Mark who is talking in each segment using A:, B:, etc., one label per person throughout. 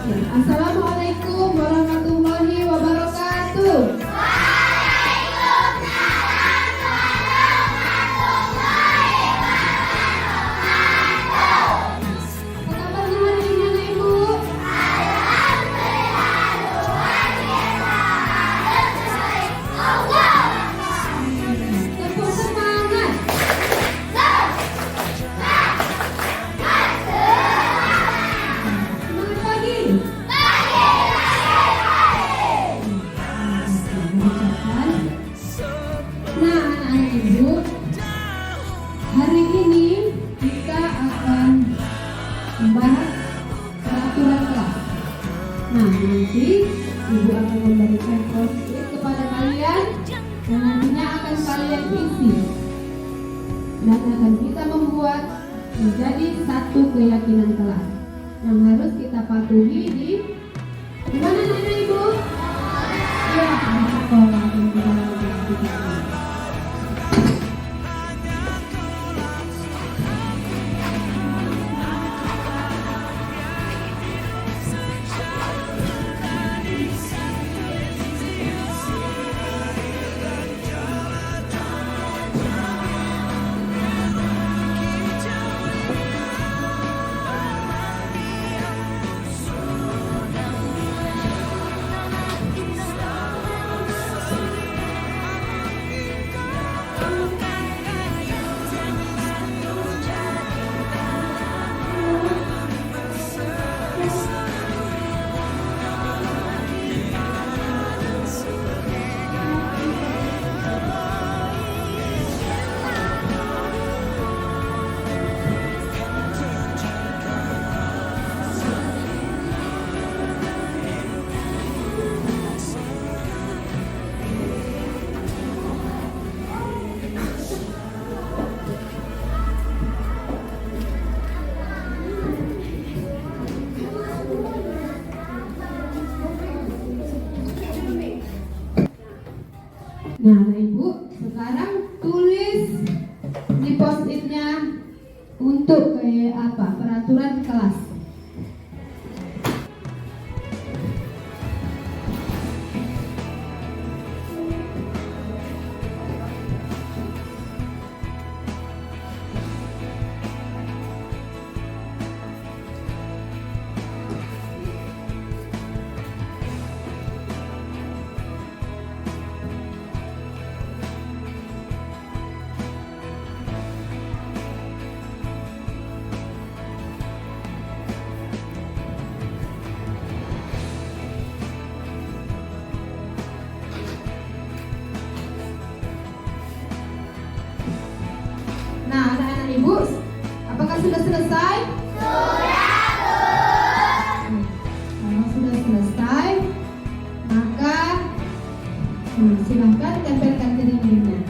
A: Assalamualaikum warahmatullahi wabarakatuh. Hari ini kita akan membahas peraturan kelas. Nah, nanti Ibu akan memberikan post-it kepada kalian yang nantinya akan kalian isi dan akan kita membuat menjadi satu keyakinan kelas yang harus kita patuhi di mana Nenek Ibu? Ya, di sekolah dan di dalam kita. Nah, Ibu, sekarang tulis di post-itnya untuk peraturan kelas. Nah, anak-anak Ibu, apakah sudah selesai? Sudah, Bu. Kalau sudah selesai, maka silahkan tempelkan ke dindingnya.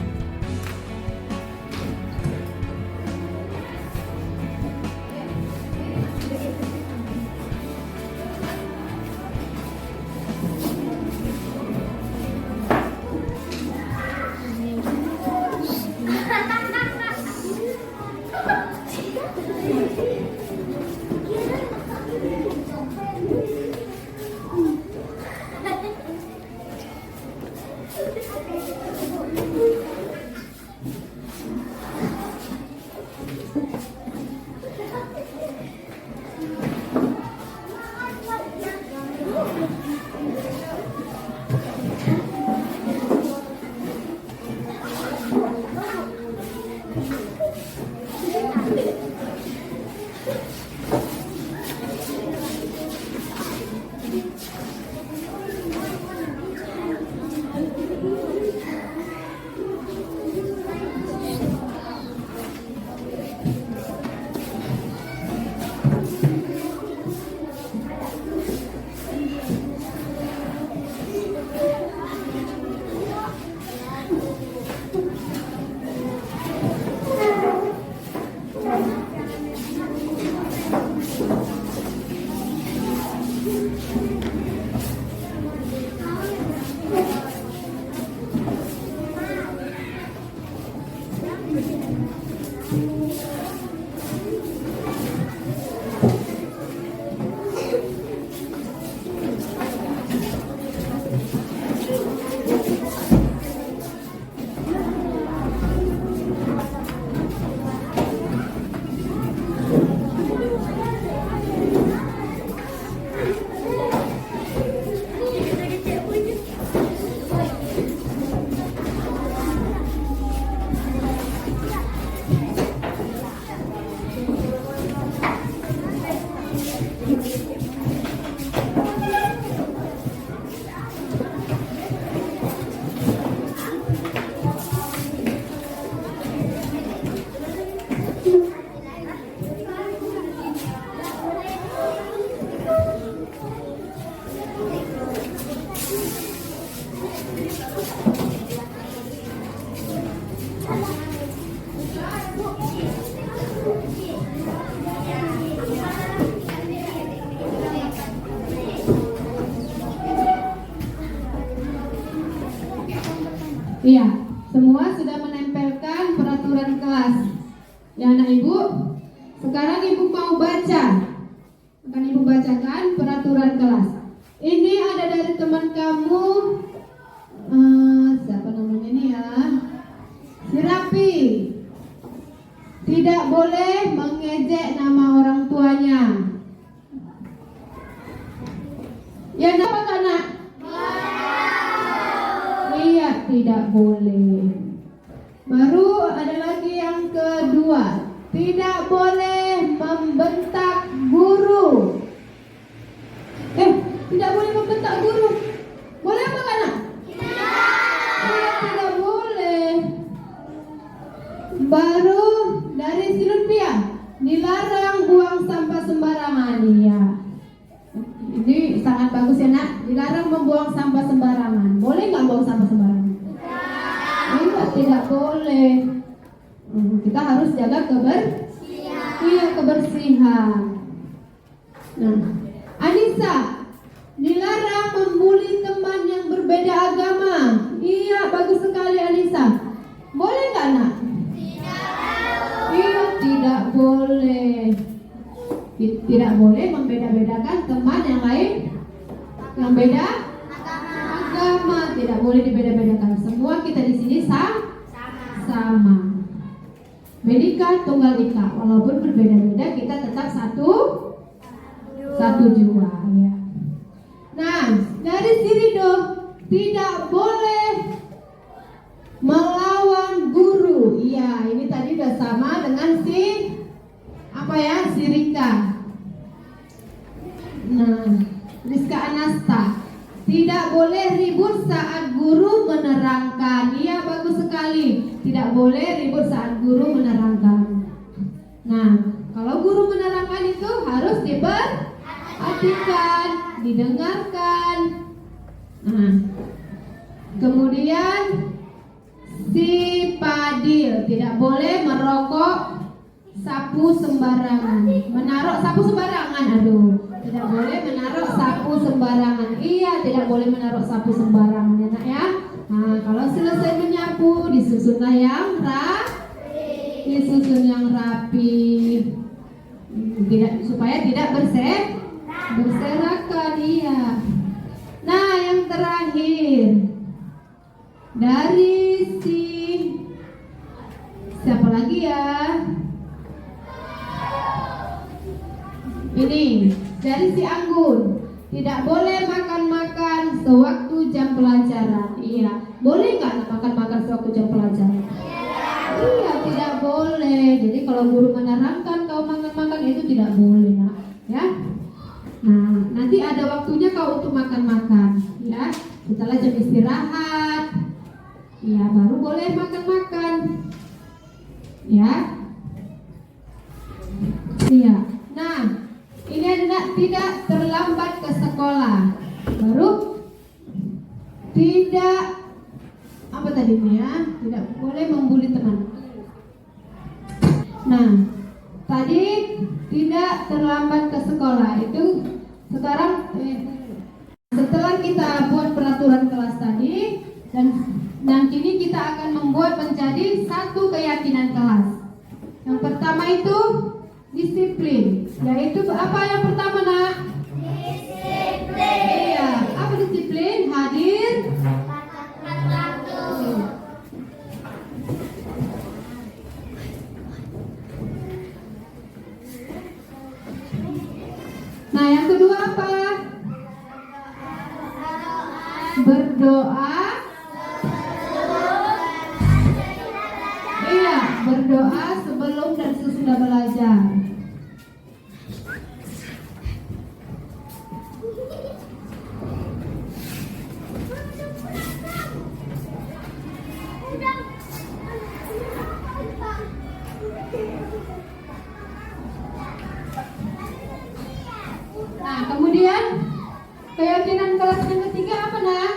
A: Iya, semua sudah menempelkan peraturan kelas. Ya anak ibu, sekarang ibu mau baca. Akan ibu bacakan peraturan kelas. Ini ada dari teman kamu, siapa namanya ini ya? Si Rapi. Tidak boleh mengejek nama orang tuanya. Ya apa anak? Iya, tidak boleh. Baru ada lagi yang kedua, tidak boleh membentak guru. Tidak boleh membentak guru. Boleh apa anak? Iya, tidak boleh. Baru dari si Lutfia, dilarang buang sampah sembarangan. Iya. Ini sangat bagus ya nak. Dilarang membuang sampah sembarangan. Boleh nggak buang sampah sembarangan? Iya, tidak boleh. Kita harus jaga kebersihan. Nah, Anissa, dilarang membuli teman yang berbeda agama. Iya, bagus sekali Anissa. Boleh nggak nak? Iya, tidak boleh. Tidak boleh membeda-bedakan teman yang lain yang beda agama. Tidak boleh dibeda-bedakan. Semua kita di sini sama. Bhinneka Tunggal Ika. Walaupun berbeda-beda, kita tetap satu jua. Ya. Nah, dari Sirido, tidak boleh melawan guru. Iya, ini tadi udah sama dengan si Rika. Nah, Rizka Anasta, tidak boleh ribut saat guru menerangkan. Iya, bagus sekali. Tidak boleh ribut saat guru menerangkan. Nah, kalau guru menerangkan itu harus diperhatikan, didengarkan. Nah, kemudian si Padil, tidak boleh merokok sapu sembarangan. Menaruh sapu sembarangan, tidak boleh menaruh sapu sembarangan. Iya, tidak boleh menaruh sapu sembarangan ya nak ya. Nah, kalau selesai menyapu, disusunlah yang rapi. Supaya tidak berserakan. Iya. Nah, yang terakhir dari si siapa lagi ya? Ini dari si Anggun, tidak boleh makan-makan sewaktu jam pelajaran. Iya, boleh nggak makan-makan sewaktu jam pelajaran? Iya, tidak boleh. Jadi kalau guru menerangkan kau makan-makan itu tidak boleh, nak. Ya. Nah, nanti ada waktunya kau untuk makan-makan, ya. Setelah jam istirahat, ya baru boleh makan-makan. Ya. Iya. Nah, ini adalah tidak terlambat ke sekolah. Baru tidak apa tadi ya? Tidak boleh membuli teman. Nah, tadi tidak terlambat ke sekolah itu sekarang setelah kita buat peraturan kelas tadi dan kini kita akan membuat menjadi satu keyakinan kelas. Yang pertama itu disiplin, yaitu apa yang pertama nak? Disiplin. Iya, apa disiplin? Hadir tepat waktu. Nah, yang kedua apa? Berdoa. Iya, berdoa sebelum dan sesudah belajar. Nah, kemudian keyakinan kelas yang ketiga apa nak?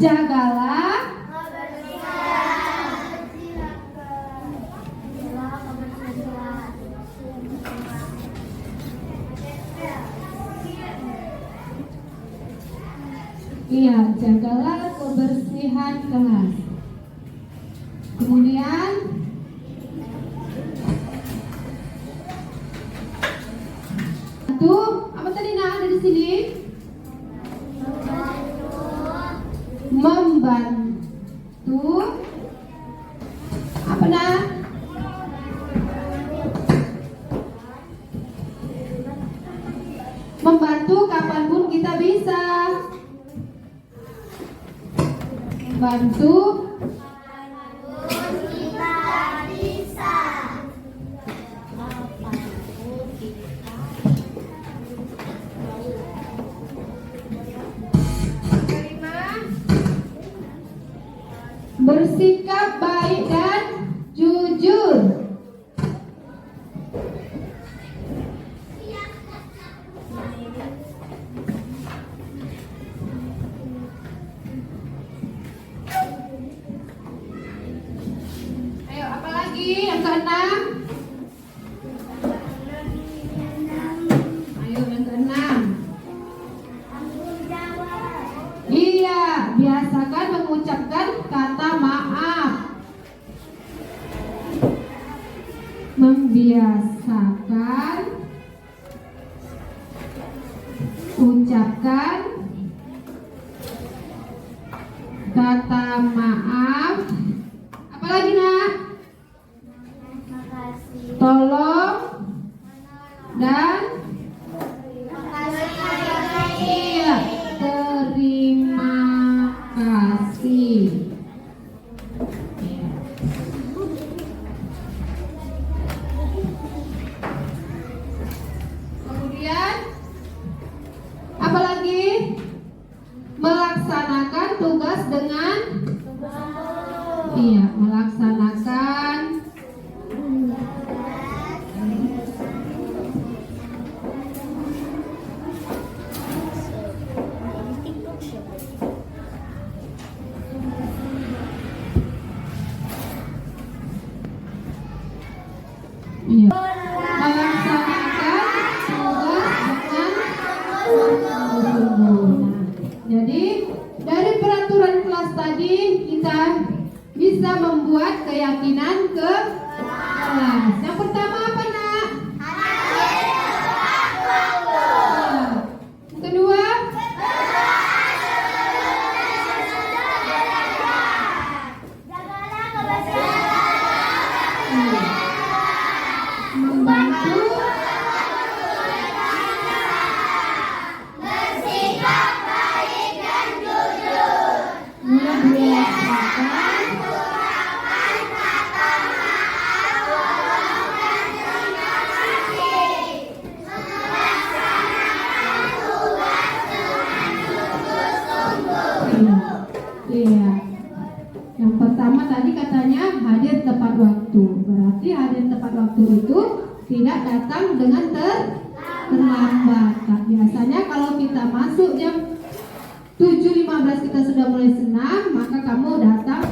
A: Jagalah Iya, jagalah kebersihan kelas. Kemudian satu, apa tadi Nak ada di sini? Membantu. Apa Nak? Membantu kapanpun kita bisa. Bantu kita bisa. Bersikap baik dan jujur. Ayo, apa lagi yang keenam? Ayo yang keenam. Iya, biasakan mengucapkan kata maaf. Membiasakan ucapkan kata maaf. Apa lagi Nak? Tolong dan iya, terima kasih. Kemudian apa lagi? Melaksanakan tugas dengan iya, melaksanakan iya, melaksanakan tugas dengan sungguh-sungguh. Jadi dari peraturan kelas tadi kita bisa membuat keyakinan ke kelas. Yang pertama apa Nak? Yang kedua? Membantu bersikap baik dan jujur. Membiasakan kata maaf, tolong dan terima kasih. Melaksanakan tugas dengan sungguh-sungguh. Iya. Yang pertama tadi katanya hadir tepat waktu. Berarti hadir tepat waktu itu tidak datang dengan terlambat. Biasanya kalau kita masuk jam 7.15 kita sudah mulai senam, maka kamu datang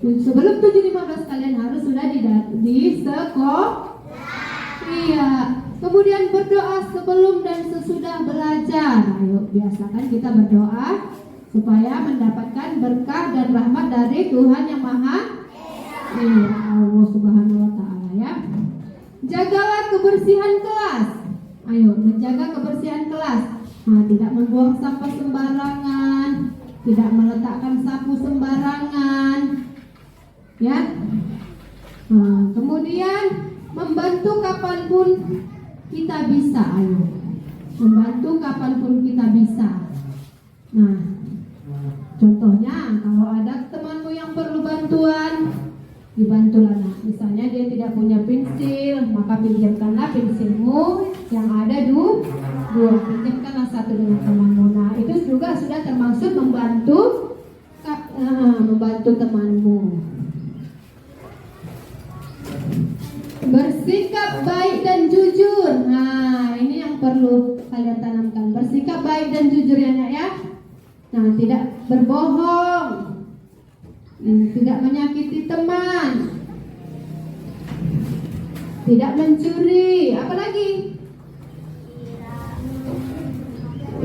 A: sebelum 7.15 kalian harus sudah di sekolah. Iya. Kemudian berdoa sebelum dan sesudah belajar. Ayo biasakan kita berdoa supaya mendapatkan berkah dan rahmat dari Tuhan yang Maha Iya, Allah Subhanahu wa taala ya. Jagalah kebersihan kelas. Ayo, menjaga kebersihan kelas. Nah, tidak membuang sampah sembarangan, tidak meletakkan sapu sembarangan. Ya. Nah, kemudian membantu kapanpun kita bisa. Ayo. Membantu kapanpun kita bisa. Nah, contohnya kalau ada temanmu yang perlu bantuan, dibantulah. Nah, misalnya dia tidak punya pensil, maka pinjamkanlah pensilmu yang ada dua, pinjamkanlah satu dengan temanmu. Nah, itu juga sudah termasuk membantu temanmu. Bersikap baik dan jujur. Nah, ini yang perlu kalian tanamkan. Bersikap baik dan jujur ya Nak ya. Nah, tidak berbohong. Tidak menyakiti teman, tidak mencuri, apa lagi?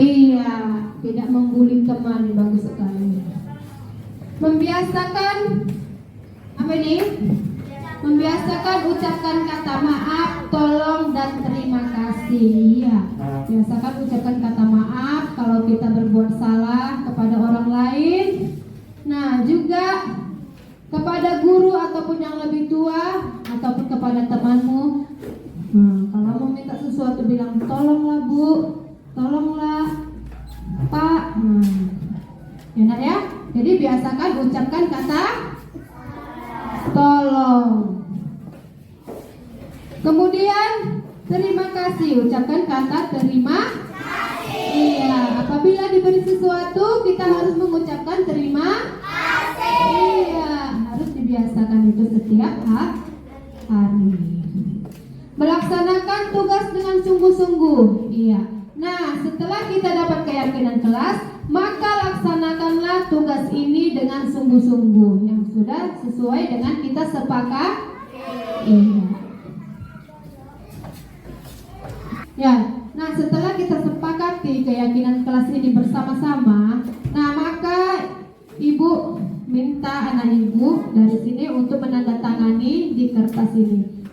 A: Iya, tidak membuli teman, bagus sekali. Membiasakan apa ini? Membiasakan ucapkan kata maaf, tolong, dan terima kasih. Iya, biasakan ucapkan kata maaf kalau kita berbuat salah kepada orang lain. Nah, juga kepada guru ataupun yang lebih tua ataupun kepada temanmu. Kalau mau minta sesuatu bilang tolonglah Bu, tolonglah Pak. Enak ya? Jadi biasakan ucapkan kata tolong. Kemudian terima kasih, ucapkan kata terima kasih. Iya, apabila diberi sesuatu kita harus mengucapkan terima kasih. Iya, harus dibiasakan itu setiap hari. Melaksanakan tugas dengan sungguh-sungguh. Iya. Nah, setelah kita dapat keyakinan kelas, maka laksanakanlah tugas ini dengan sungguh-sungguh yang sudah sesuai dengan kita sepakat. Iya. Ya, nah setelah kita sepakati keyakinan kelas ini bersama-sama, nah maka Ibu minta anak Ibu dari sini untuk menandatangani di kertas ini.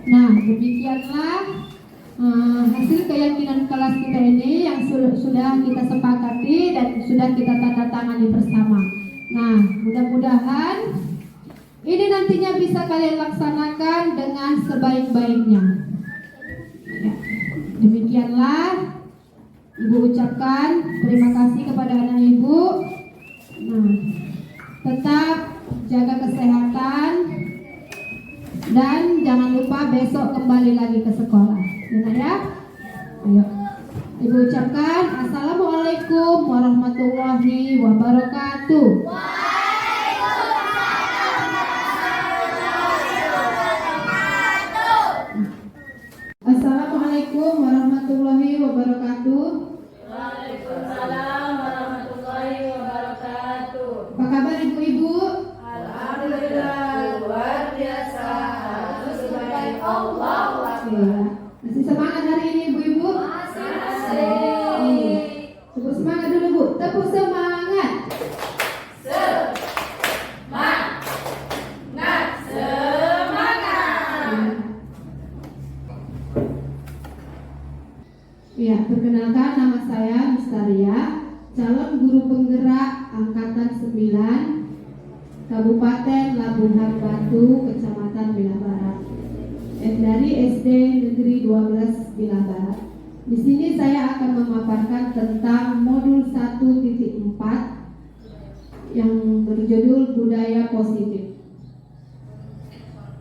A: Nah, demikianlah hasil keyakinan kelas kita ini yang sudah kita sepakati dan sudah kita tanda tangani bersama. Nah, mudah-mudahan ini nantinya bisa kalian laksanakan dengan sebaik-baiknya. Ya, demikianlah Ibu ucapkan terima kasih kepada anak Ibu. Nah, tetap jaga kesehatan. Dan jangan lupa besok kembali lagi ke sekolah. Benar ya? Ayo. Ibu ucapkan Assalamualaikum warahmatullahi wabarakatuh. Assalamualaikum warahmatullahi wabarakatuh.
B: Waalaikumsalam warahmatullahi wabarakatuh.
A: Apa kabar ibu-ibu?
B: Alhamdulillah, luar biasa. Allah
A: Ya. Masih semangat hari ini ibu-ibu?
B: Masih.
A: Tepuk semangat dulu Bu. Tepuk semangat.
B: Semangat.
A: Ya, perkenalkan nama saya Mistaria, calon guru penggerak angkatan 9 Kabupaten Labuhan Batu, Kecamatan Bilah Barat. Dari SD Negeri 12 Bilah Barat. Di sini saya akan memaparkan tentang modul 1.4 yang berjudul Budaya Positif.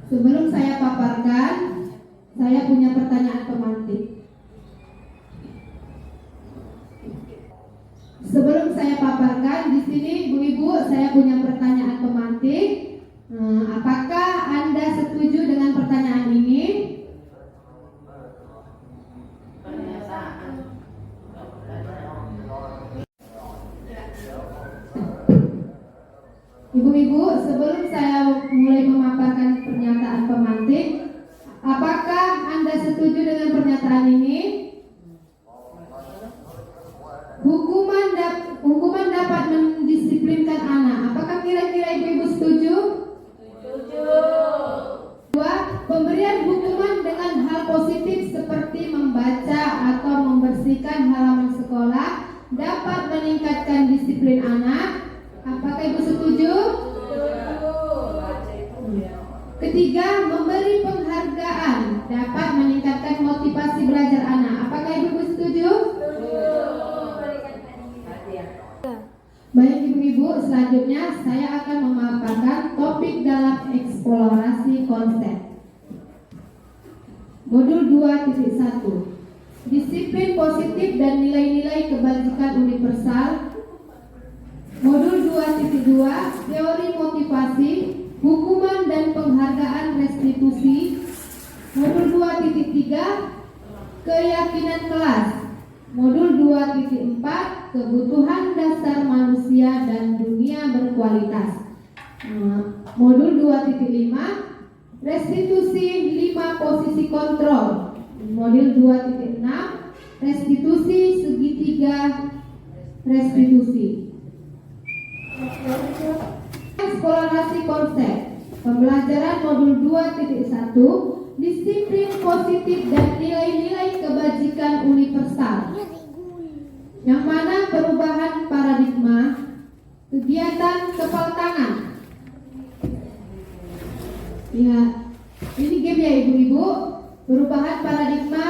A: Sebelum saya paparkan, saya punya pertanyaan pemantik. Sebelum saya paparkan di sini, ibu-ibu, saya punya pertanyaan pemantik. Apakah Anda setuju dengan pertanyaan ini? Ibu-ibu, sebelum saya mulai memaparkan pernyataan pemantik, apakah Anda setuju dengan pernyataan ini? Hukuman dapat mendisiplinkan anak. Apakah kira-kira ibu-ibu setuju?
B: Setuju.
A: Dua, pemberian hukuman dengan hal positif seperti membaca atau membersihkan halaman sekolah dapat meningkatkan disiplin anak. Apakah Ibu setuju? Ketiga, memberi penghargaan dapat meningkatkan motivasi belajar anak. Apakah Ibu setuju? Baik Ibu-Ibu, selanjutnya saya akan memaparkan topik dalam eksplorasi konsep. Modul 2.1, disiplin positif dan nilai-nilai kebajikan universal. Modul 2.2, teori motivasi, hukuman dan penghargaan restitusi. Modul 2.3, keyakinan kelas. Modul 2.4, kebutuhan dasar manusia dan dunia berkualitas. Modul 2.5, restitusi 5 posisi kontrol. Modul 2.6, restitusi segitiga restitusi. Eksplorasi konsep. Pembelajaran modul 2.1, disiplin positif dan nilai-nilai kebajikan universal. Yang mana perubahan paradigma, kegiatan kepal tangan. Ya, ini game ya Ibu-Ibu. Perubahan paradigma,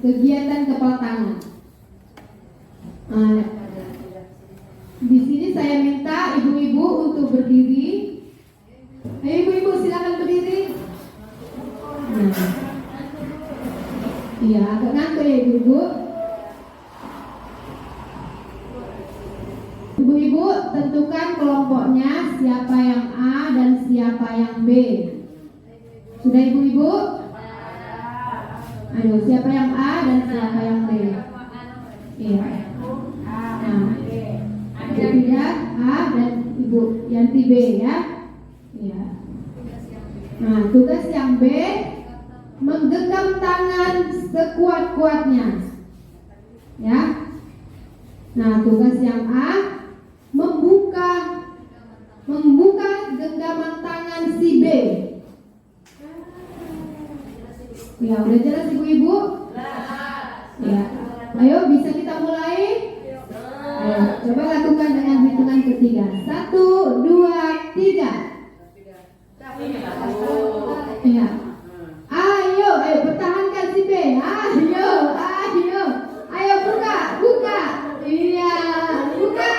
A: kegiatan kepal tangan. Di sini saya minta Ibu-Ibu untuk berdiri. Ayo Ibu-Ibu silakan berdiri. Iya, agak ngantuk ya Ibu-Ibu. Ibu-Ibu tentukan kelompoknya, siapa yang A dan siapa yang B. Sudah Ibu-Ibu? Ayo, siapa yang A dan siapa yang B? Iya. Nah, Ibu ya, A dan Ibu Yanti B ya. Iya. Nah, tugas yang B, menggenggam tangan sekuat-kuatnya. Ya. Nah, tugas yang A, membuka genggaman tangan si B. Ya, udah jelas Ibu-Ibu? Ya. Ayo, bisa kita mulai? Ayo, coba lakukan dengan hitungan ketiga. 1, 2, 3. Ya. Ayo, pertahankan si B. Ayo. Ayo buka. Iya, buka.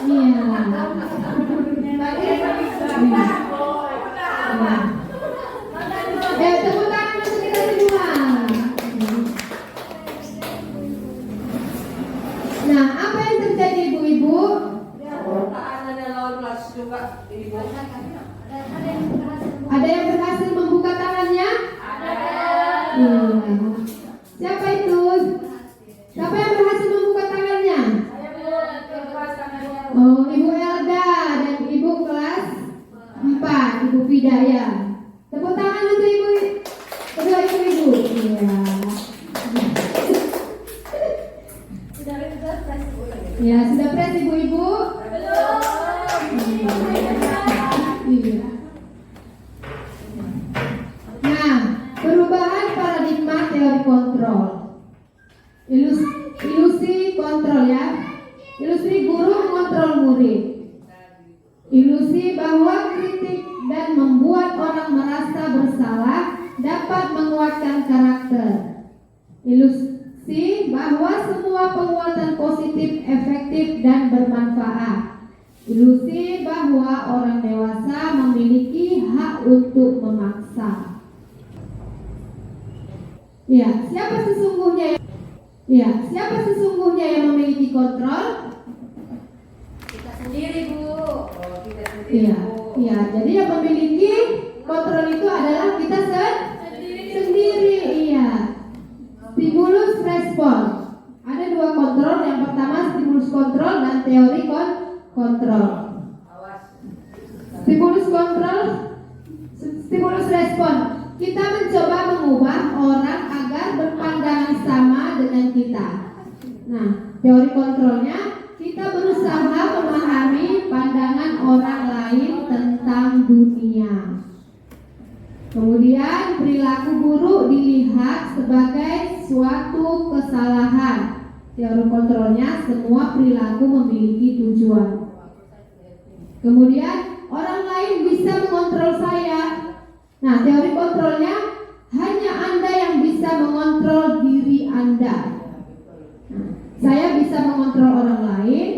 A: Iya. Tepuk tangan untuk kita semua. Nah, apa yang terjadi Ibu-Ibu? Ada yang berhasil membuka tangannya? Iya. Siapa itu? Siapa yang berhasil membuka tangannya? Oh, Ibu Elda dan Ibu kelas 4, Ibu Fidaya. Tepuk tangan untuk Ibu. Kedua Ibu. Iya. Ya, sudah pres Ibu-Ibu? Iya. Nah, perubahan paradigma teori kontrol. Ilusi kontrol ya. Ilusi guru mengontrol murid. Ilusi bahwa kritik dan membuat orang merasa bersalah dapat menguatkan karakter. Ilusi bahwa semua penguatan positif efektif dan bermanfaat. Ilusi bahwa orang dewasa memiliki hak untuk memaksa. Ya, siapa sesungguhnya yang memiliki kontrol?
B: Kita sendiri Bu.
A: Iya, jadi yang memiliki kontrol itu adalah kita sendiri. Iya. Stimulus respon. Ada 2 kontrol. Yang pertama stimulus kontrol dan teori kontrol. Stimulus respon. Kita mencoba mengubah orang agar berpandangan sama dengan kita. Nah, teori kontrolnya, kita berusaha memahami pandangan orang lain tentang dunia. Kemudian perilaku buruk dilihat sebagai suatu kesalahan Teori kontrolnya, semua perilaku memiliki tujuan. Kemudian orang lain bisa mengontrol saya. Nah, teori kontrolnya, hanya Anda yang bisa mengontrol diri Anda. Nah, saya bisa mengontrol orang lain,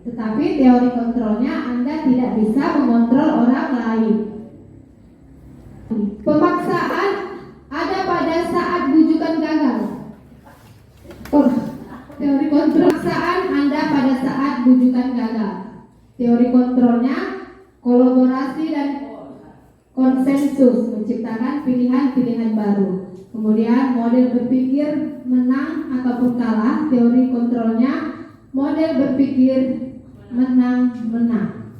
A: tetapi teori kontrolnya Anda tidak bisa mengontrol orang lain. Pemaksaan ada pada saat bujukan gagal. Teori kontrol pemaksaan Anda pada saat bujukan gagal. Teori kontrolnya, kolaborasi dan konsensus menciptakan pilihan-pilihan baru. Kemudian model berpikir menang ataupun kalah. Teori kontrolnya, model berpikir menang-menang.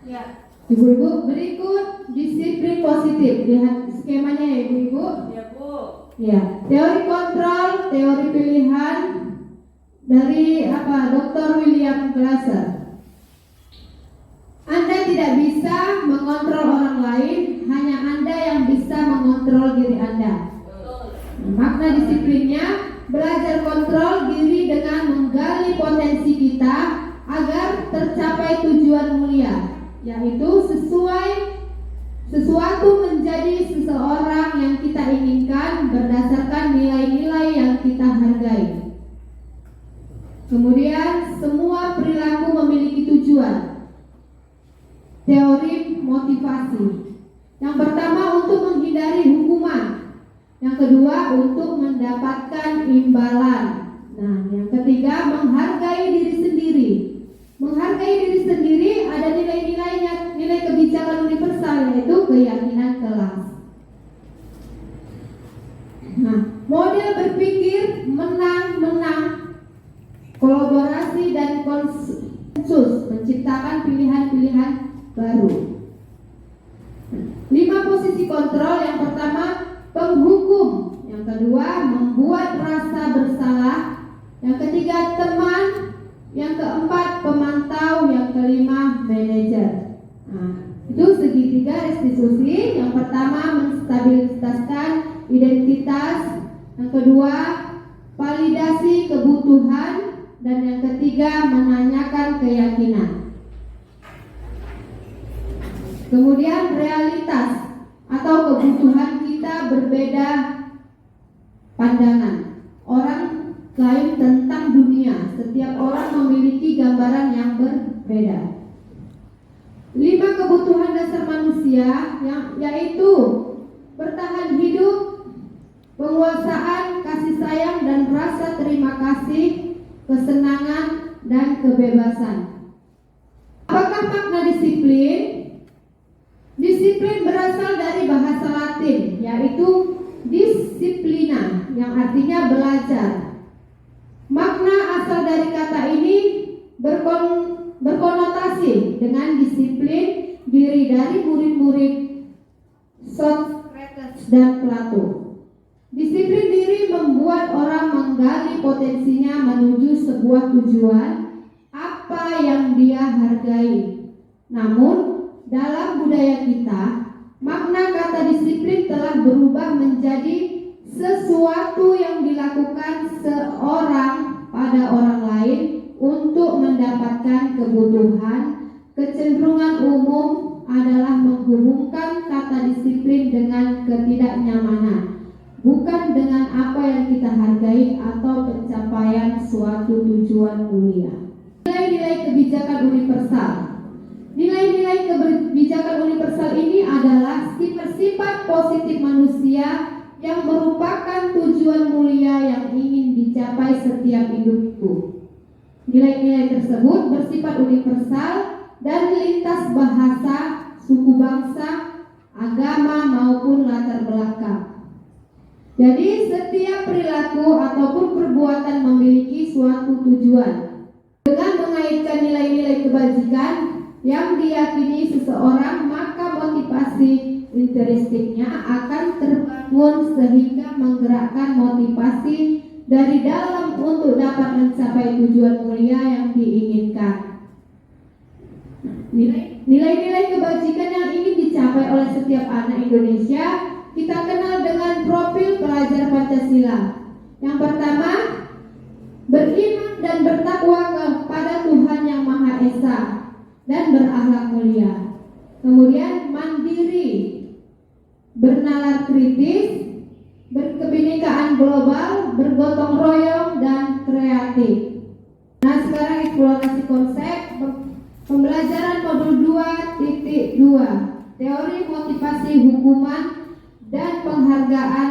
B: Ya.
A: Ibu-ibu, berikut disiplin positif. Lihat skemanya ya ibu-ibu.
B: Ya, Bu.
A: Ya, teori kontrol, teori pilihan dari Dr. William Glasser. Anda tidak bisa mengontrol orang lain, hanya Anda yang bisa mengontrol diri Anda. Makna disiplinnya, belajar kontrol diri dengan menggali potensi kita agar tercapai tujuan mulia, yaitu sesuatu menjadi seseorang yang kita inginkan berdasarkan nilai-nilai yang kita hargai. Kemudian semua perilaku memiliki tujuan. Teori motivasi. Yang pertama, untuk menghindari hukuman. Yang kedua, untuk mendapatkan imbalan. Nah, yang ketiga, menghargai diri sendiri. Menghargai diri sendiri ada nilai-nilainya, nilai kebijakan universal, yaitu keyakinan kelas. Nah, model berpikir menang-menang, kolaborasi dan konsensus menciptakan pilihan-pilihan baru. 5 posisi kontrol. Yang pertama, penghukum. Yang kedua, membuat rasa bersalah. Yang ketiga, teman. Yang keempat, pemantau. Yang kelima, manajer. Nah, itu segitiga restitusi. Yang pertama, menstabilisasikan identitas. Yang kedua, validasi kebutuhan. Dan yang ketiga, menanyakan keyakinan. Kemudian realitas atau kebutuhan kita berbeda pandangan orang lain tentang dunia. Setiap orang memiliki gambaran yang berbeda. 5 kebutuhan dasar manusia yaitu bertahan hidup, penguasaan, kasih sayang dan rasa terima kasih, kesenangan dan kebebasan. Apakah makna disiplin? Disiplin berasal dari bahasa Latin, yaitu disiplina, yang artinya belajar. Makna asal dari kata ini berkonotasi dengan disiplin diri dari murid-murid Socrates dan Plato. Disiplin diri membuat orang menggali potensinya menuju sebuah tujuan apa yang dia hargai. Namun dalam budaya kita, makna kata disiplin telah berubah menjadi sesuatu yang dilakukan seorang pada orang lain untuk mendapatkan kebutuhan. Kecenderungan umum adalah menghubungkan kata disiplin dengan ketidaknyamanan, bukan dengan apa yang kita hargai atau pencapaian suatu tujuan mulia. Nilai-nilai kebijakan universal. Nilai-nilai kebijakan universal ini adalah sifat-sifat positif manusia yang merupakan tujuan mulia yang ingin dicapai setiap individu. Nilai-nilai tersebut bersifat universal dan lintas bahasa, suku bangsa, agama maupun latar belakang. Jadi setiap perilaku ataupun perbuatan memiliki suatu tujuan. Dengan mengaitkan nilai-nilai kebajikan yang diyakini seseorang, maka motivasi intrinstiknya akan terbangun sehingga menggerakkan motivasi dari dalam untuk dapat mencapai tujuan mulia yang diinginkan. Nilai-nilai kebajikan yang ingin dicapai oleh setiap anak Indonesia kita kenal dengan profil pelajar Pancasila. Yang pertama, beriman dan bertakwa kepada Tuhan Yang Maha Esa dan berakhlak mulia. Kemudian mandiri, bernalar kritis, berkebinekaan global, bergotong royong, dan kreatif. Nah, sekarang eksplorasi konsep pembelajaran modul 2.2, teori motivasi hukuman dan penghargaan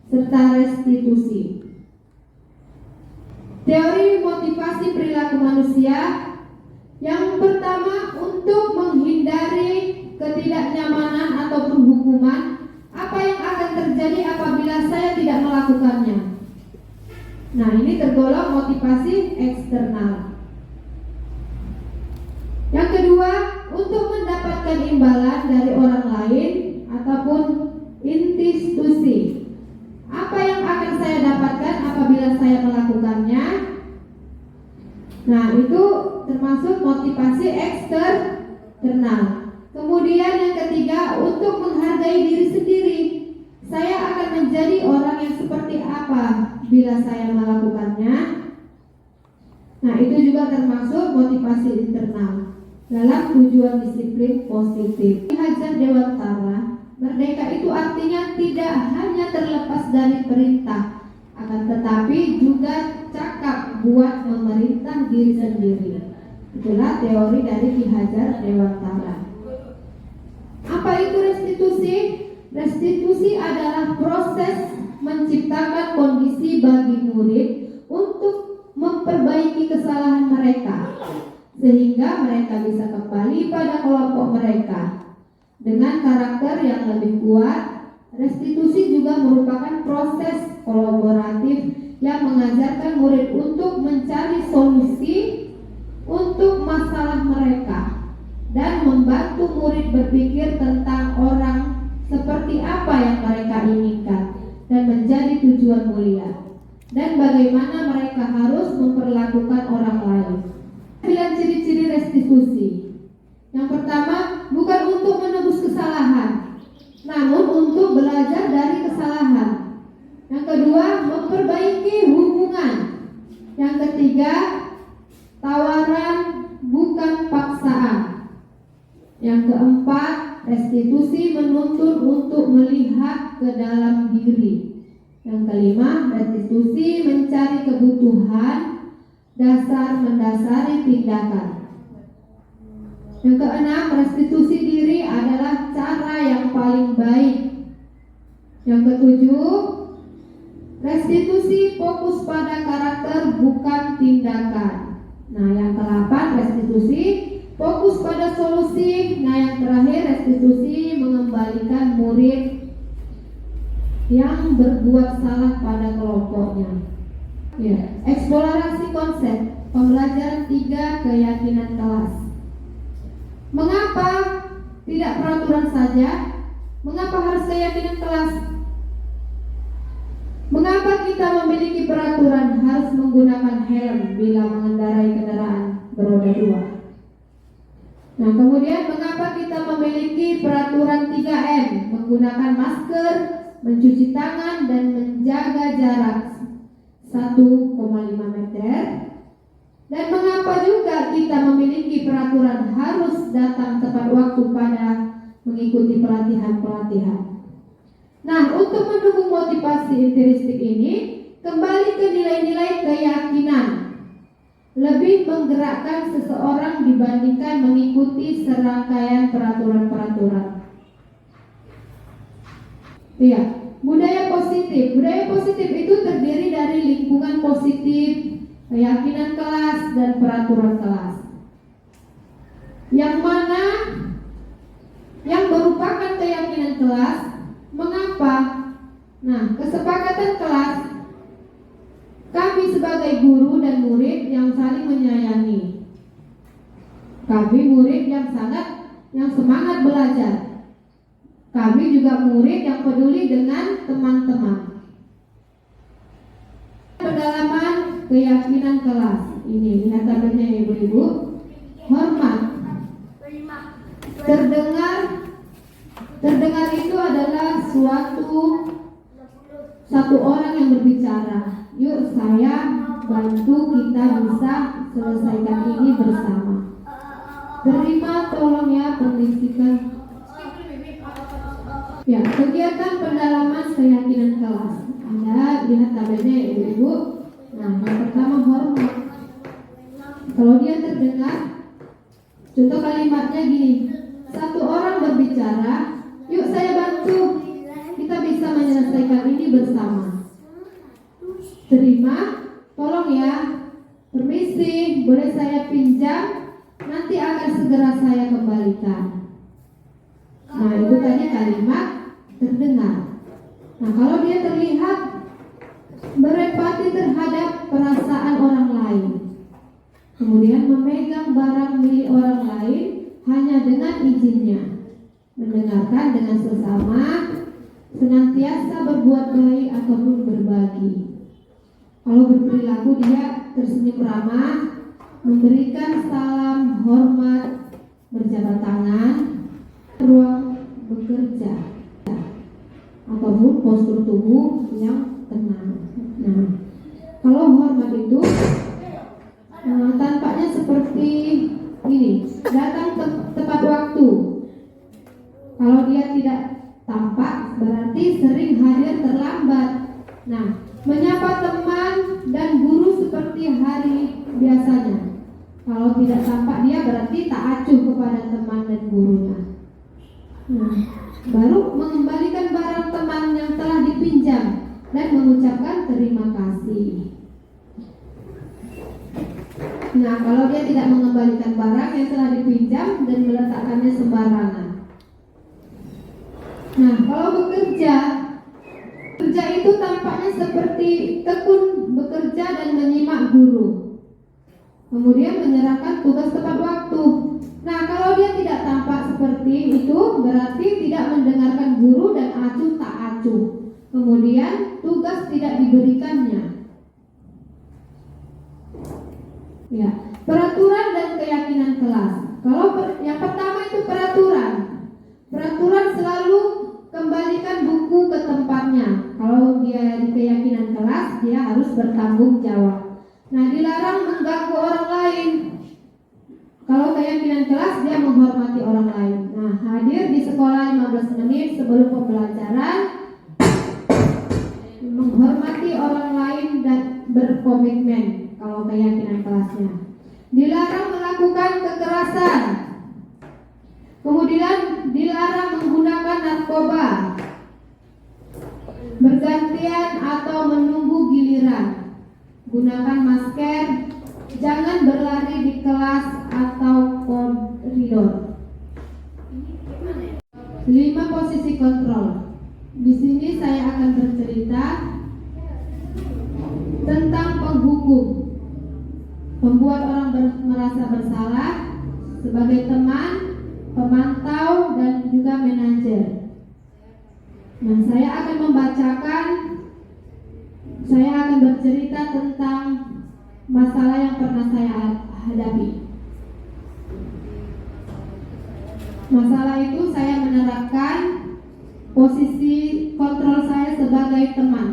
A: serta restitusi. Teori motivasi perilaku manusia. Yang pertama, untuk menghindari ketidaknyamanan ataupun hukuman, apa yang akan terjadi apabila saya tidak melakukannya. Nah, ini tergolong motivasi eksternal. Yang kedua, untuk mendapatkan imbalan dari orang lain ataupun institusi. Apa yang akan saya dapatkan apabila saya melakukannya? Nah, itu termasuk motivasi eksternal. Kemudian yang ketiga, untuk menghargai diri sendiri. Saya akan menjadi orang yang seperti apa bila saya melakukannya. Nah, itu juga termasuk motivasi internal dalam tujuan disiplin positif. Ki Hajar Dewantara, merdeka itu artinya tidak hanya terlepas dari perintah, akan tetapi juga cakap buat memerintah diri sendiri. Itulah teori dari Ki Hajar Dewantara. Apa itu restitusi? Restitusi adalah proses menciptakan kondisi bagi murid untuk memperbaiki kesalahan mereka, sehingga mereka bisa kembali pada kelompok mereka dengan karakter yang lebih kuat. Restitusi juga merupakan proses kolaboratif yang mengajarkan murid untuk mencari solusi untuk masalah mereka dan membantu murid berpikir tentang orang seperti apa yang mereka inginkan dan menjadi tujuan mulia, dan bagaimana mereka harus memperlakukan orang lain. 9 ciri-ciri restitusi. Yang pertama, bukan untuk menebus kesalahan, namun untuk belajar dari kesalahan. Yang kedua, memperbaiki hubungan. Yang ketiga, tawaran bukan paksaan. Yang keempat, restitusi menuntun untuk melihat ke dalam diri. Yang kelima, restitusi mencari kebutuhan dasar mendasari tindakan. Yang keenam, restitusi diri adalah cara yang paling baik. Yang ketujuh, restitusi fokus pada karakter bukan tindakan. Nah, yang ke-8, restitusi fokus pada solusi. Nah, yang terakhir, restitusi mengembalikan murid yang berbuat salah pada kelompoknya. Ya, eksplorasi konsep pembelajaran 3 keyakinan kelas. Mengapa tidak peraturan saja? Mengapa harus keyakinan kelas? Mengapa kita memiliki peraturan harus menggunakan helm bila mengendarai kendaraan beroda 2? Nah, kemudian mengapa kita memiliki peraturan 3M, menggunakan masker, mencuci tangan, dan menjaga jarak 1,5 meter? Dan mengapa juga kita memiliki peraturan harus datang tepat waktu pada mengikuti pelatihan-pelatihan? Nah, untuk mendukung motivasi intrinsik ini, kembali ke nilai-nilai keyakinan. Lebih menggerakkan seseorang dibandingkan mengikuti serangkaian peraturan-peraturan. Iya, budaya positif. Budaya positif itu terdiri dari lingkungan positif, keyakinan kelas, dan peraturan kelas. Yang mana yang merupakan keyakinan kelas? Mengapa? Nah, kesepakatan kelas, kami sebagai guru dan murid yang saling menyayangi. Kami murid yang semangat belajar. Kami juga murid yang peduli dengan teman-teman. Pendalaman keyakinan kelas. Ini lihat tabelnya ya Ibu-ibu. Hormat. Terdengar itu adalah satu orang yang berbicara. Yuk saya bantu kita bisa selesaikan ini bersama. Terima tolong ya permisikan. Ya, kegiatan pendalaman keyakinan kelas. Anda lihat tabelnya ya ibu-ibu. Nah, yang pertama hormat. Kalau dia terdengar, contoh kalimatnya gini, satu orang berbicara, yuk saya bantu, kita bisa menyelesaikan ini bersama. Terima, tolong ya, permisi, boleh saya pinjam, nanti akan segera saya kembalikan. Nah, itu tadi kalimat terdengar. Nah, kalau dia terlihat berempati terhadap perasaan orang lain, kemudian memegang barang milik orang lain hanya dengan izinnya, mendengarkan dengan sesama, senantiasa berbuat baik ataupun berbagi. Kalau berperilaku dia tersenyum ramah, memberikan salam hormat, berjabat tangan, ruang bekerja, ataupun postur tubuh yang tenang. Nah, kalau hormat itu tampaknya seperti ini, datang tepat waktu. Kalau dia tidak tampak, berarti sering hadir terlambat. Nah, menyapa teman dan guru seperti hari biasanya. Kalau tidak tampak dia berarti tak acuh kepada teman dan gurunya. Nah, baru mengembalikan barang teman yang telah dipinjam dan mengucapkan terima kasih. Nah, kalau dia tidak mengembalikan barang yang telah dipinjam dan meletakkannya sembarangan. Nah, kalau bekerja itu tampaknya seperti tekun bekerja dan menyimak guru, kemudian menyerahkan tugas tepat waktu. Nah, kalau dia tidak tampak seperti itu, berarti tidak mendengarkan guru dan acuh tak acuh. Kemudian tugas tidak diberikannya. Ya, peraturan dan keyakinan kelas. Kalau yang pertama itu peraturan. Peraturan selalu kembalikan buku ke tempatnya. Kalau dia di keyakinan kelas, dia harus bertanggung jawab. Nah, dilarang mengganggu orang lain. Kalau keyakinan kelas, dia menghormati orang lain. Nah, hadir di sekolah 15 menit sebelum pembelajaran, menghormati orang lain dan berkomitmen. Kalau keyakinan kelasnya, dilarang melakukan kekerasan, kemudian dilarang menggunakan narkoba, bergantian atau menunggu giliran, gunakan masker, jangan berlari di kelas atau koridor. 5 posisi kontrol. Di sini saya akan bercerita tentang penghukum, membuat orang merasa bersalah sebagai teman, pemantau, dan juga manajer. Nah, saya akan bercerita tentang masalah yang pernah saya hadapi. Masalah itu saya menerapkan posisi kontrol saya sebagai teman.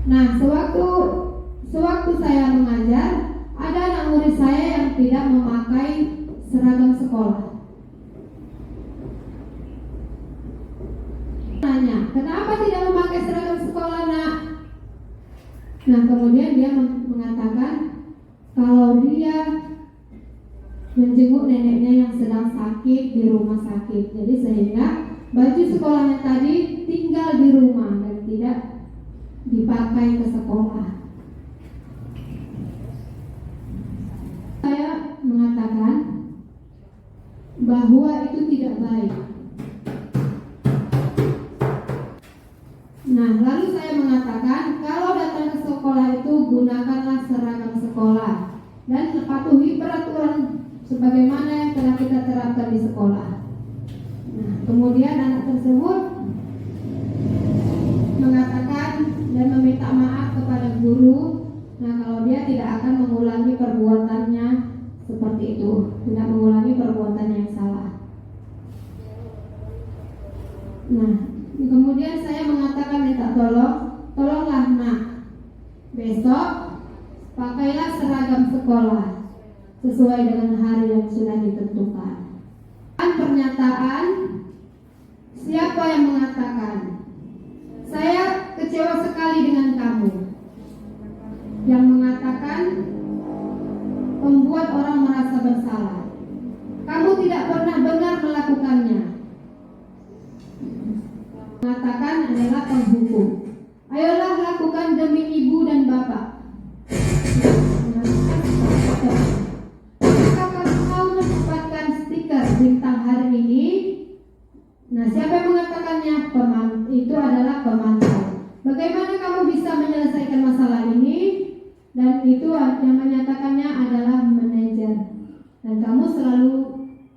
A: Nah, sewaktu saya mengajar, ada anak murid saya yang tidak memakai seragam sekolah. Tanya, kenapa tidak memakai seragam sekolah, nak? Nah, kemudian dia mengatakan kalau dia menjenguk neneknya yang sedang sakit di rumah sakit, jadi sehingga baju sekolahnya tadi tinggal di rumah dan tidak dipakai ke sekolah. Saya mengatakan bahwa itu tidak baik. Nah, lalu saya mengatakan kalau datang ke sekolah itu gunakanlah seragam sekolah dan patuhi peraturan sebagaimana yang telah kita terapkan di sekolah. Nah, kemudian anak tersebut mengatakan dan meminta maaf kepada guru. Nah, kalau dia tidak akan mengulangi perbuatannya seperti itu, tidak mengulangi perbuatannya yang salah. Nah, kemudian saya mengatakan minta tolonglah nak, besok pakailah seragam sekolah sesuai dengan hari yang sudah ditentukan. Pernyataan, siapa yang mengatakan? Saya kecewa sekali dengan kamu. Yang mengatakan membuat orang merasa bersalah. Kamu tidak pernah benar melakukannya. Mengatakan adalah penghukum. Ayolah lakukan demi ibu dan bapak. Apakah kau menempatkan stiker bintang hari ini? Nah, siapa yang mengatakannya? Itu adalah pemantau. Bagaimana kamu bisa menyelesaikan masalah ini? Dan itu yang menyatakannya adalah manajer. Dan kamu selalu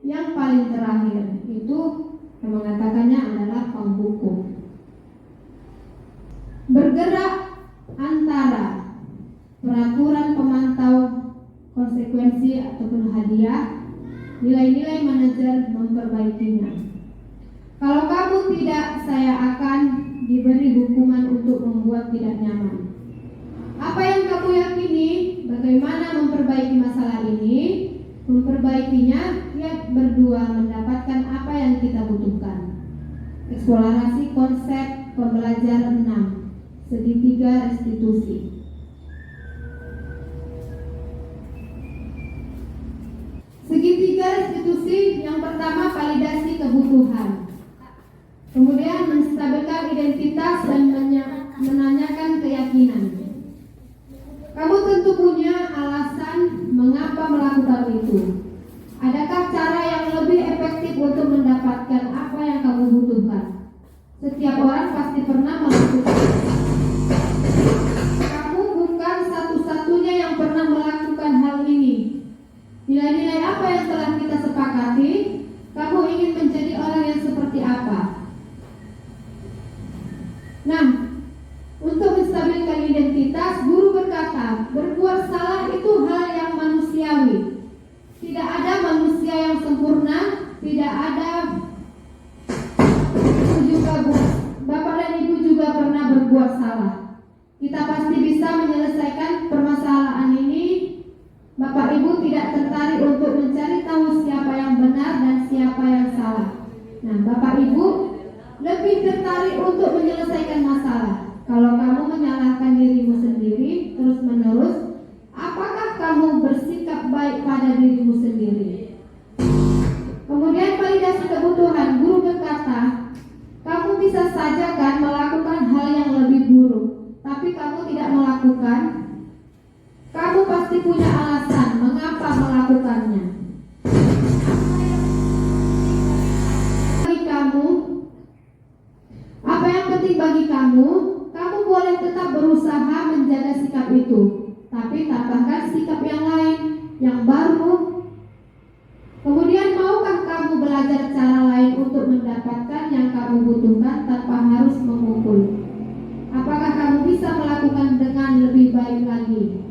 A: yang paling terakhir. Itu yang mengatakannya adalah penghukum. Bergerak antara peraturan pemantau, konsekuensi ataupun hadiah, nilai-nilai manajer memperbaikinya. Kalau kamu tidak, saya akan diberi hukuman untuk membuat tidak nyaman. Apa yang kamu yakini? Bagaimana memperbaiki masalah ini? Memperbaikinya, kita berdua mendapatkan apa yang kita butuhkan. Eksplorasi konsep pembelajaran 6, segitiga restitusi. Segitiga restitusi yang pertama validasi kebutuhan. Kemudian menstabilkan identitas dan menanyakan keyakinan. Kamu tentu punya alasan mengapa melakukan itu. Adakah cara yang lebih efektif untuk mendapatkan apa yang kamu butuhkan? Setiap orang pasti pernah melakukan. Kamu bukan satu-satunya yang pernah melakukan hal ini. Nilai-nilai apa yang telah kita sepakati? Kamu ingin menjadi orang yang seperti apa? Nah, untuk menstabilkan identitas, guru berkata, berbuat salah itu hal yang manusiawi. Tidak ada manusia yang sempurna, tidak ada. Itu juga Bapak dan Ibu juga pernah berbuat salah. Kita pasti bisa menyelesaikan permasalahan ini. Bapak Ibu tidak tertarik untuk mencari tahu siapa yang benar dan siapa yang salah. Nah, Bapak Ibu lebih tertarik untuk menyelesaikan masalah. Kalau kamu menyalahkan dirimu sendiri terus-menerus, apakah kamu bersikap baik pada dirimu sendiri? Kemudian validasi kebutuhan, guru berkata, kamu bisa saja kan melakukan hal yang lebih buruk, tapi kamu tidak melakukan. Kamu pasti punya alasan mengapa melakukannya. Bagi kamu, apa yang penting bagi kamu? Kamu boleh tetap berusaha menjaga sikap itu, tapi tambahkan sikap yang lain, yang baru. Kemudian maukah kamu belajar cara lain untuk mendapatkan yang kamu butuhkan tanpa harus memukul? Apakah kamu bisa melakukan dengan lebih baik lagi?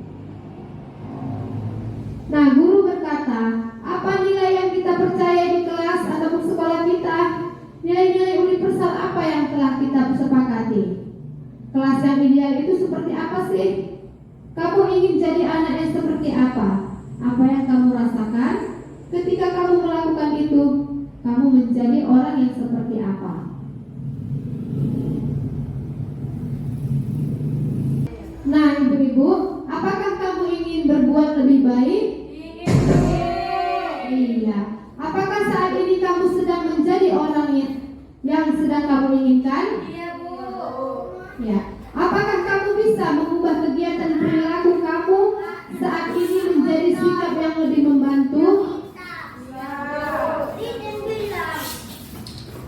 A: Nah, guru berkata, apa nilai yang kita percaya di kelas ataupun sekolah kita? Nilai-nilai universal apa yang telah kita sepakati? Kelas yang ideal itu seperti apa sih? Kamu ingin jadi anak yang seperti apa? Apa yang kamu rasakan? Ketika kamu melakukan itu, kamu menjadi orang yang seperti apa? Nah, ibu-ibu, apakah kamu ingin berbuat lebih baik? Iya. Apakah saat ini kamu sedang menjadi orang yang sedang kamu inginkan?
B: Iya, Bu.
A: Ya. Apakah kamu bisa mengubah kegiatan perilaku kamu saat ini menjadi sikap yang lebih membantu?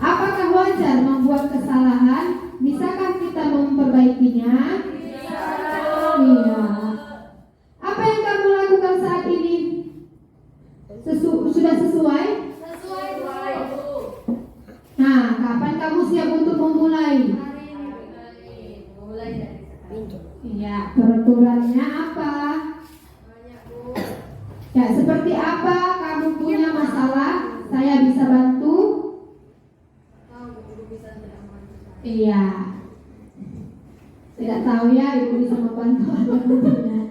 A: Apakah wajar membuat kesalahan? Bisakah kita memperbaikinya? Iya. Apa yang kamu lakukan saat ini? Sudah sesuai?
B: Sesuai, Bu.
A: Nah, kapan kamu siap untuk memulai?
B: Mulai dari sekarang.
A: Iya, peraturannya apa?
B: Banyak, Bu.
A: Ya, seperti apa? Kamu punya masalah? Saya bisa bantu.
B: Tahu, Bu bisa
A: Iya. Tidak tahu ya ibu bisa membantu atau tidak.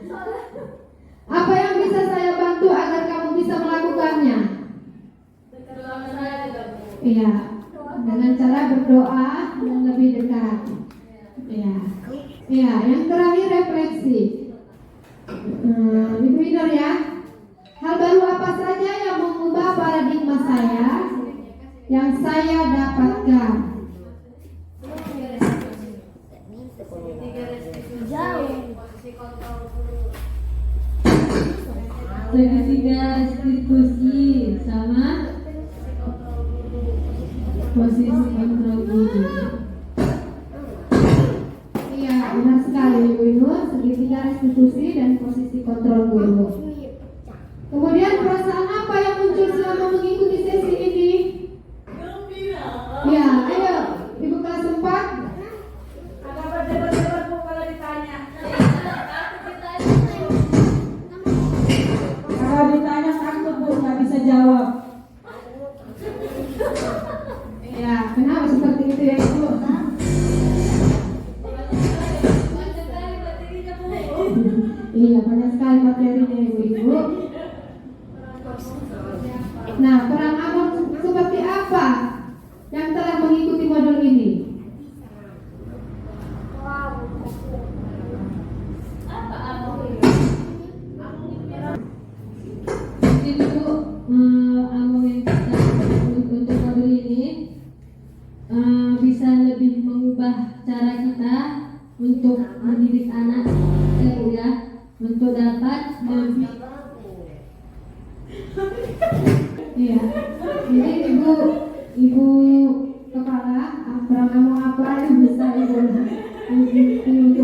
A: Apa yang bisa saya bantu agar kamu bisa melakukannya? Iya. Dengan cara berdoa yang lebih dekat. Iya. Iya. Yang terakhir refleksi. Ibu Inor ya. Hal baru apa saja yang mengubah paradigma saya yang saya dapatkan? Segitiga restitusi sama posisi kontrol guru. Iya, benar sekali Ibu Inur, segitiga restitusi dan posisi kontrol guru. Kemudian perasaan apa yang muncul selama mengikuti sesi ini? Ya, ayo Ibu kelas 4.
B: Agak berdebat-debat Bu kalau ditanya.
C: Kalau ditanya takut Bu, nggak bisa jawab.
A: Ya, kenapa seperti itu ya Ibu? Iya, banyak sekali materinya Ibu-Ibu. Nah, peran abang seperti apa yang telah mengikuti modul ini? Ibu, abang yang kita untuk modul ini bisa lebih mengubah cara kita untuk mendidik anak, ya, untuk dapat lebih. Iya, jadi ibu kepala, peran kamu apa yang bisa ibu untuk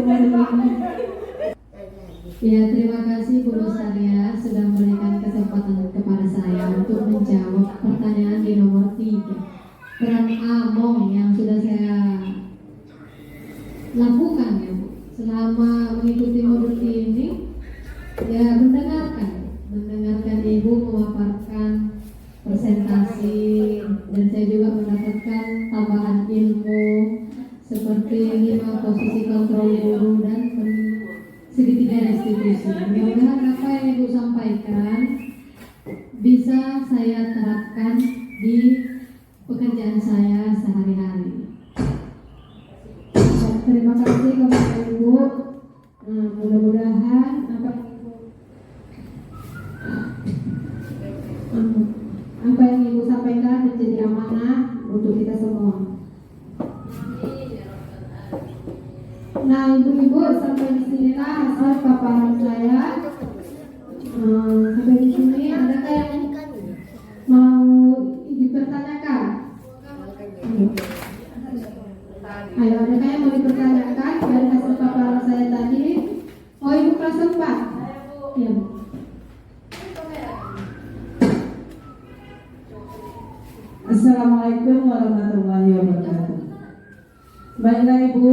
A: modul ini? Ya, terima kasih Bu Rosalia sudah memberikan kesempatan kepada saya untuk menjawab pertanyaan di nomor 3. Peran Among yang sudah saya lakukan ya Bu selama mengikuti modul ini, ya mendengarkan Ibu memaparkan presentasi, dan saya juga mendapatkan tambahan ilmu seperti 5 posisi kontrol guru dan segitiga restitusi. Mudah-mudahan apa yang Ibu sampaikan bisa saya terapkan di pekerjaan saya sehari-hari. Terima kasih kepada Ibu. Mudah-mudahan apa yang Ibu sampaikan menjadi amanah untuk kita semua. Nah, Ibu-ibu, sampai di sinilah hasil paparan saya. Sampai di sini, adakah yang mau dipertanyakan? Ayo, adakah yang mau dipertanyakan dari hasil paparan saya tadi? Oh, Ibu kelas 4. Iya, Bu.
C: Assalamualaikum warahmatullahi wabarakatuh. Baiklah Ibu,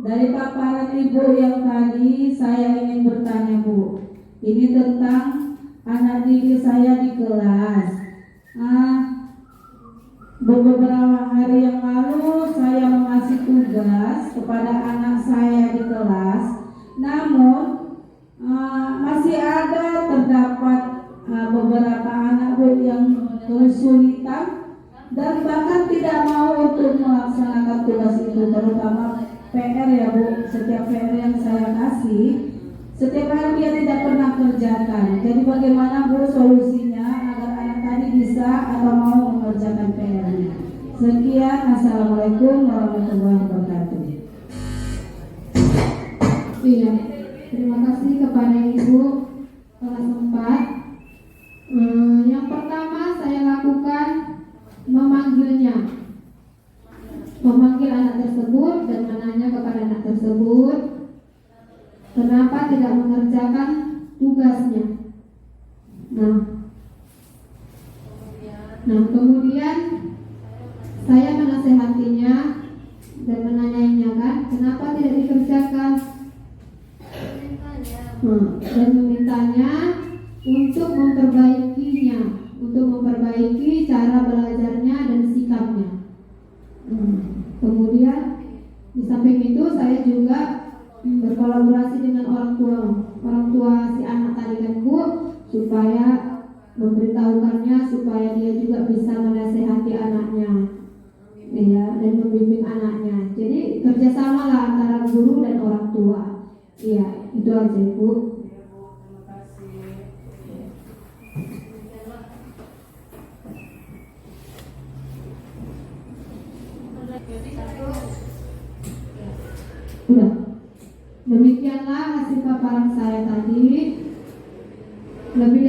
C: dari paparan Ibu yang tadi saya ingin bertanya Bu. Ini tentang anak didik saya di kelas. Beberapa hari yang lalu saya mengasih tugas kepada anak saya di kelas. Namun masih ada terdapat beberapa anak Bu yang kesulitan dan bahkan tidak mau untuk melaksanakan tugas itu, terutama PR ya Bu. Setiap PR yang saya kasih, setiap hari dia tidak pernah kerjakan. Jadi bagaimana Bu solusinya agar anak tadi bisa atau mau mengerjakan PR-nya? Sekian, assalamualaikum warahmatullahi wabarakatuh.
A: Iya, terima kasih kepada Ibu kelas 4. Yang pertama saya lakukan memanggil anak tersebut dan menanya kepada anak tersebut kenapa tidak mengerjakan tugasnya. Nah, kemudian saya menasehatinya dan menanyainya kan kenapa tidak dikerjakan, dan memintanya untuk memperbaiki cara belajarnya dan sikapnya. Kemudian juga berkolaborasi dengan orang tua si anak tadi kan Bu, supaya memberitahukannya supaya dia juga bisa menasehati anaknya, ya, dan membimbing anaknya. Jadi kerjasama lah antara guru dan orang tua. Iya, itu aja Ibu.
B: Terima kasih.
A: Udah. Demikianlah hasil paparan saya tadi. Lebih